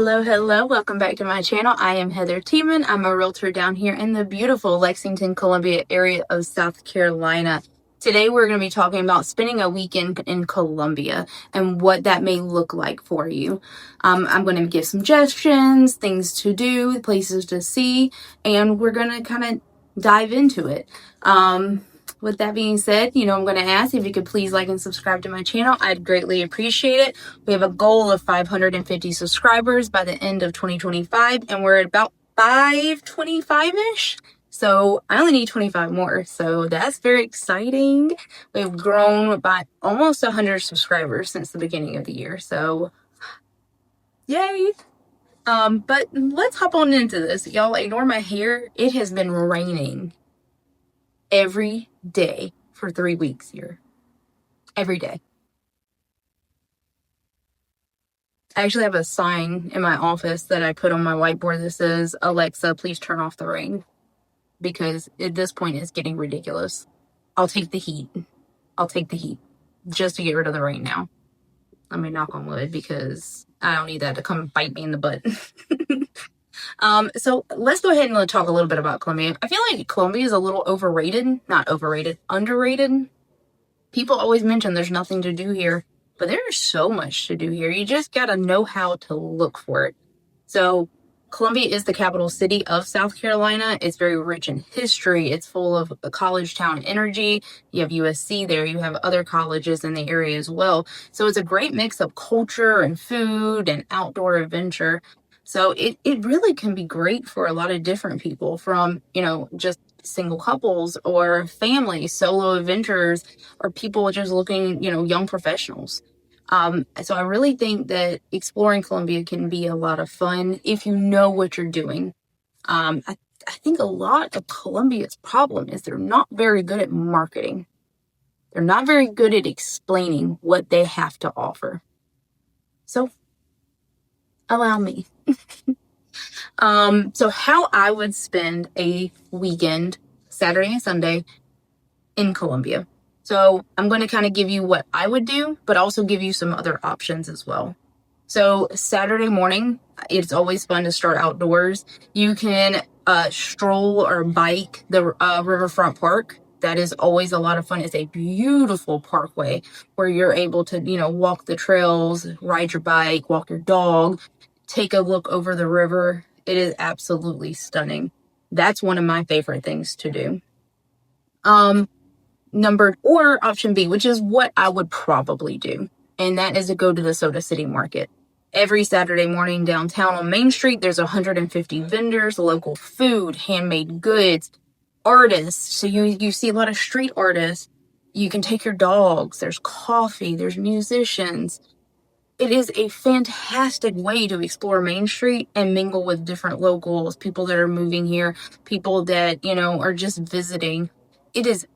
Hello. Welcome back to my channel. I am Heather Tiemann. I'm a realtor down here in the beautiful Lexington, Columbia area of South Carolina. Today, we're going to be talking about spending a weekend in Columbia and what that may look like for you. I'm going to give suggestions, things to do, places to see, and we're going to kind of dive into it. With that being said, I'm going to ask if you could please like and subscribe to my channel. I'd greatly appreciate it. We have a goal of 550 subscribers by the end of 2025, and we're at about 525-ish. So I only need 25 more. So that's very exciting. We've grown by almost 100 subscribers since the beginning of the year. So yay. But let's hop on into this. Y'all ignore my hair. It has been raining every day for 3 weeks here. Every day. I actually have a sign in my office that I put on my whiteboard that says, "Alexa, please turn off the rain." Because at this point it's getting ridiculous. I'll take the heat. Just to get rid of the rain now. Let me knock on wood because I don't need that to come bite me in the butt. So let's go ahead and talk a little bit about Columbia. I feel like Columbia is a little underrated. People always mention there's nothing to do here, but there's so much to do here. You just gotta know how to look for it. So Columbia is the capital city of South Carolina. It's very rich in history. It's full of a college town energy. You have USC there. You have other colleges in the area as well. So it's a great mix of culture and food and outdoor adventure. So it really can be great for a lot of different people, from, just single couples or families, solo adventurers, or people just looking, young professionals. So I really think that exploring Columbia can be a lot of fun if you know what you're doing. I think a lot of Columbia's problem is they're not very good at marketing. They're not very good at explaining what they have to offer. So allow me. So how I would spend a weekend, Saturday and Sunday, in Columbia. So I'm going to kind of give you what I would do, but also give you some other options as well. So Saturday morning, it's always fun to start outdoors. You can stroll or bike the Riverfront Park. That is always a lot of fun. It's a beautiful parkway where you're able to, walk the trails, ride your bike, walk your dog, take a look over the river. It is absolutely stunning. That's one of my favorite things to do. Or option B, which is what I would probably do, and that is to go to the Soda City Market. Every Saturday morning downtown on Main Street, there's 150 vendors, local food, handmade goods, artists. So you see a lot of street artists. You can take your dogs. There's coffee. There's musicians. It is a fantastic way to explore Main Street and mingle with different locals, people that are moving here, people that, are just visiting. It is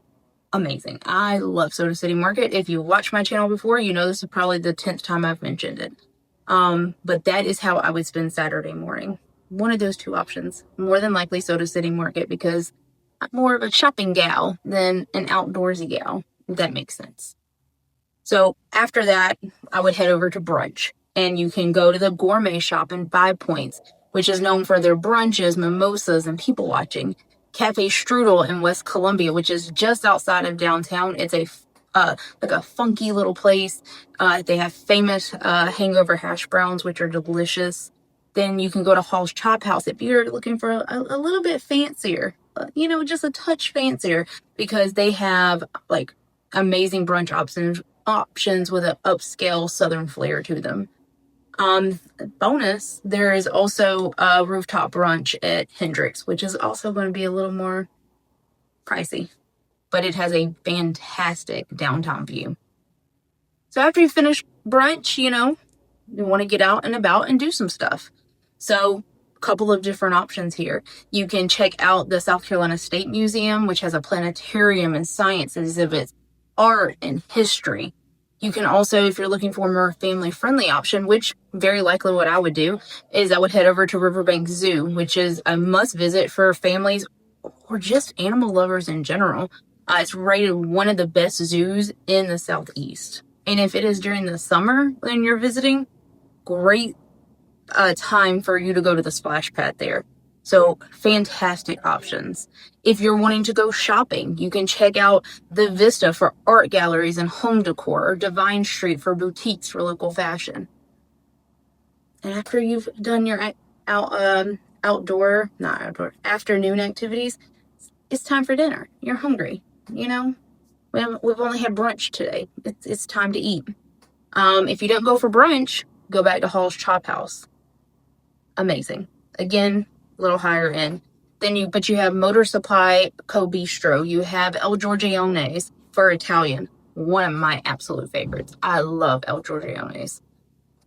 amazing. I love Soda City Market. If you watched my channel before, this is probably the 10th time I've mentioned it. But that is how I would spend Saturday morning. One of those two options. More than likely Soda City Market, because I'm more of a shopping gal than an outdoorsy gal, if that makes sense. So after that, I would head over to brunch, and you can go to the gourmet shop in 5 Points, which is known for their brunches, mimosas, and people watching. Cafe Strudel in West Columbia, which is just outside of downtown. It's like a funky little place. They have famous hangover hash browns, which are delicious. Then you can go to Hall's Chop House if you're looking for a little bit fancier, just a touch fancier, because they have like amazing brunch options with an upscale southern flair to them. Bonus, there is also a rooftop brunch at Hendrix, which is also going to be a little more pricey, but it has a fantastic downtown view. So after you finish brunch, you want to get out and about and do some stuff. So a couple of different options here. You can check out the South Carolina State Museum, which has a planetarium and science exhibits, art and history. You can also, if you're looking for a more family-friendly option, which very likely what I would do, is I would head over to Riverbank Zoo, which is a must-visit for families or just animal lovers in general. It's rated one of the best zoos in the Southeast. And if it is during the summer when you're visiting, great time for you to go to the splash pad there. So fantastic options. If you're wanting to go shopping, you can check out the Vista for art galleries and home decor, or Divine Street for boutiques for local fashion. And after you've done your afternoon activities, it's time for dinner. You're hungry. You know, we've only had brunch today. It's time to eat. If you don't go for brunch, go back to Hall's Chop House. Amazing. Again, a little higher end. But you have Motor Supply Co Bistro. You have El Giorgione's for Italian. One of my absolute favorites. I love El Giorgione's.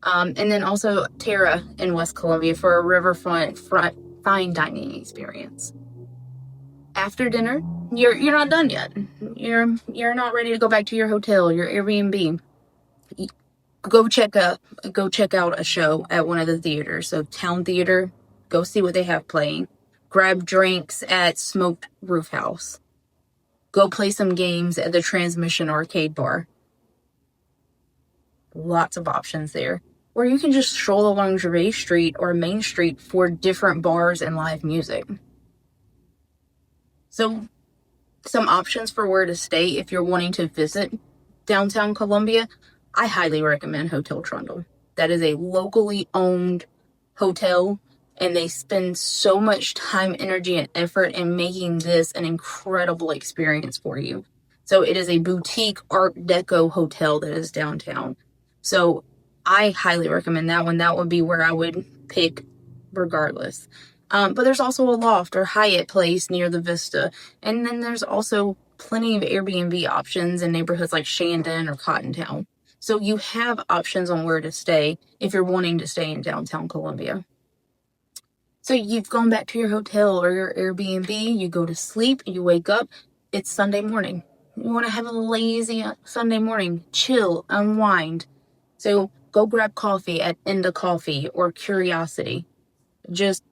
And then also Terra in West Columbia for a riverfront fine dining experience. After dinner, you're not done yet. You're not ready to go back to your hotel, your Airbnb. Go check out a show at one of the theaters. So Town Theater, go see what they have playing. Grab drinks at Smoked Roof House. Go play some games at the Transmission Arcade Bar. Lots of options there. Or you can just stroll along Gervais Street or Main Street for different bars and live music. So, some options for where to stay if you're wanting to visit downtown Columbia. I highly recommend Hotel Trundle. That is a locally owned hotel, and they spend so much time, energy, and effort in making this an incredible experience for you. So it is a boutique Art Deco hotel that is downtown. So I highly recommend that one. That would be where I would pick regardless. But there's also a loft or Hyatt place near the Vista. And then there's also plenty of Airbnb options in neighborhoods like Shandon or Cottontown. So you have options on where to stay if you're wanting to stay in downtown Columbia. So you've gone back to your hotel or your Airbnb, you go to sleep, you wake up, it's Sunday morning. You want to have a lazy Sunday morning, chill, unwind. So go grab coffee at Enda Coffee or Curiosity. Just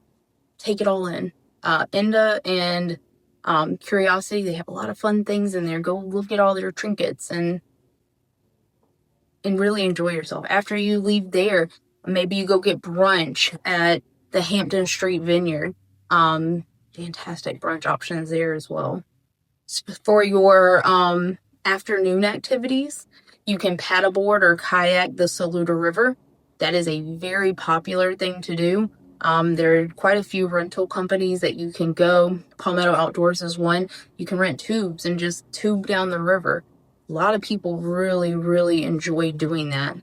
take it all in. Enda and Curiosity, they have a lot of fun things in there. Go look at all their trinkets and really enjoy yourself. After you leave there, maybe you go get brunch at the Hampton Street Vineyard. Fantastic brunch options there as well. For your afternoon activities, you can paddleboard or kayak the Saluda River. That is a very popular thing to do. There are quite a few rental companies that you can go. Palmetto Outdoors is one. You can rent tubes and just tube down the river. A lot of people really, really enjoy doing that.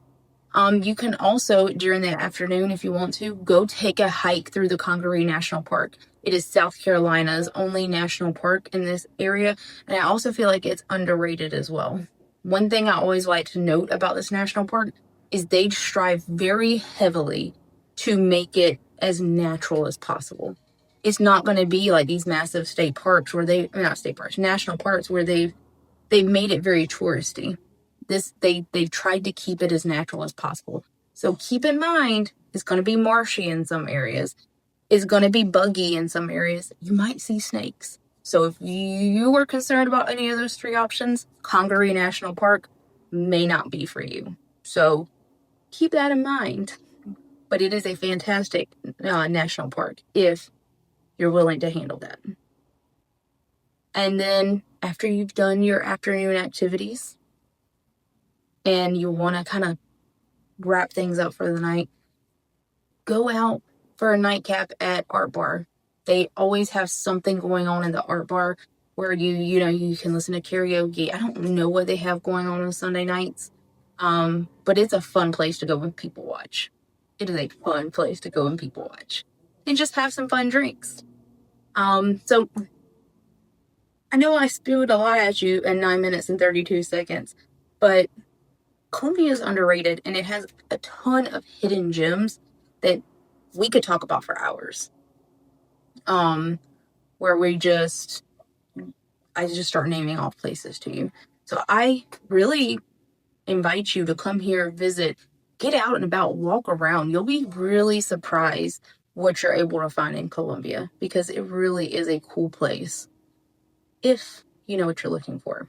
You can also, during the afternoon, if you want to, go take a hike through the Congaree National Park. It is South Carolina's only national park in this area, and I also feel like it's underrated as well. One thing I always like to note about this national park is they strive very heavily to make it as natural as possible. It's not going to be like these massive state parks national parks where they've made it very touristy. They've tried to keep it as natural as possible. So keep in mind, it's going to be marshy in some areas. It's going to be buggy in some areas. You might see snakes. So if you are concerned about any of those three options, Congaree National Park may not be for you. So keep that in mind. But it is a fantastic national park if you're willing to handle that. And then after you've done your afternoon activities and you want to kind of wrap things up for the night, go out for a nightcap at Art Bar. They always have something going on in the Art Bar where you can listen to karaoke. I don't know what they have going on Sunday nights, but it's a fun place to go and people watch. It is a fun place to go and people watch and just have some fun drinks. So I know I spewed a lot at you in 9 minutes and 32 seconds, but Columbia is underrated and it has a ton of hidden gems that we could talk about for hours. Where I just start naming off places to you. So I really invite you to come here, visit, get out and about, walk around. You'll be really surprised what you're able to find in Columbia because it really is a cool place if you know what you're looking for.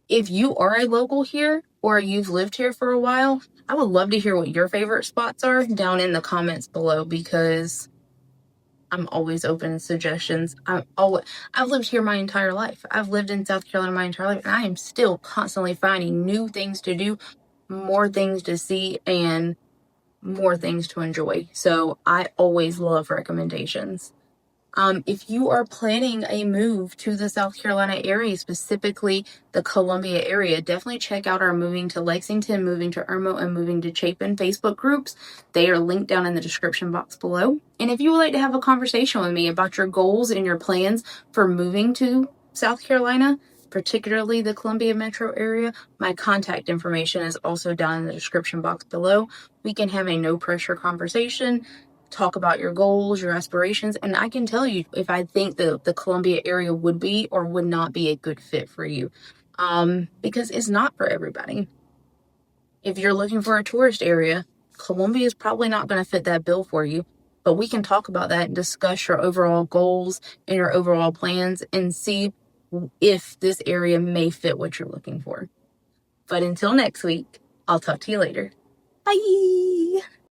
If you are a local here or you've lived here for a while, I would love to hear what your favorite spots are down in the comments below, because I'm always open to suggestions. I've lived here my entire life. I've lived in South Carolina my entire life, and I am still constantly finding new things to do, more things to see, and more things to enjoy. So I always love recommendations. If you are planning a move to the South Carolina area, specifically the Columbia area, definitely check out our Moving to Lexington, Moving to Irmo, and Moving to Chapin Facebook groups. They are linked down in the description box below. And if you would like to have a conversation with me about your goals and your plans for moving to South Carolina, particularly the Columbia metro area, my contact information is also down in the description box below. We can have a no pressure conversation, talk about your goals, your aspirations, and I can tell you if I think the Columbia area would be or would not be a good fit for you, because it's not for everybody. If you're looking for a tourist area, Columbia is probably not going to fit that bill for you, but we can talk about that and discuss your overall goals and your overall plans and see if this area may fit what you're looking for. But until next week, I'll talk to you later. Bye!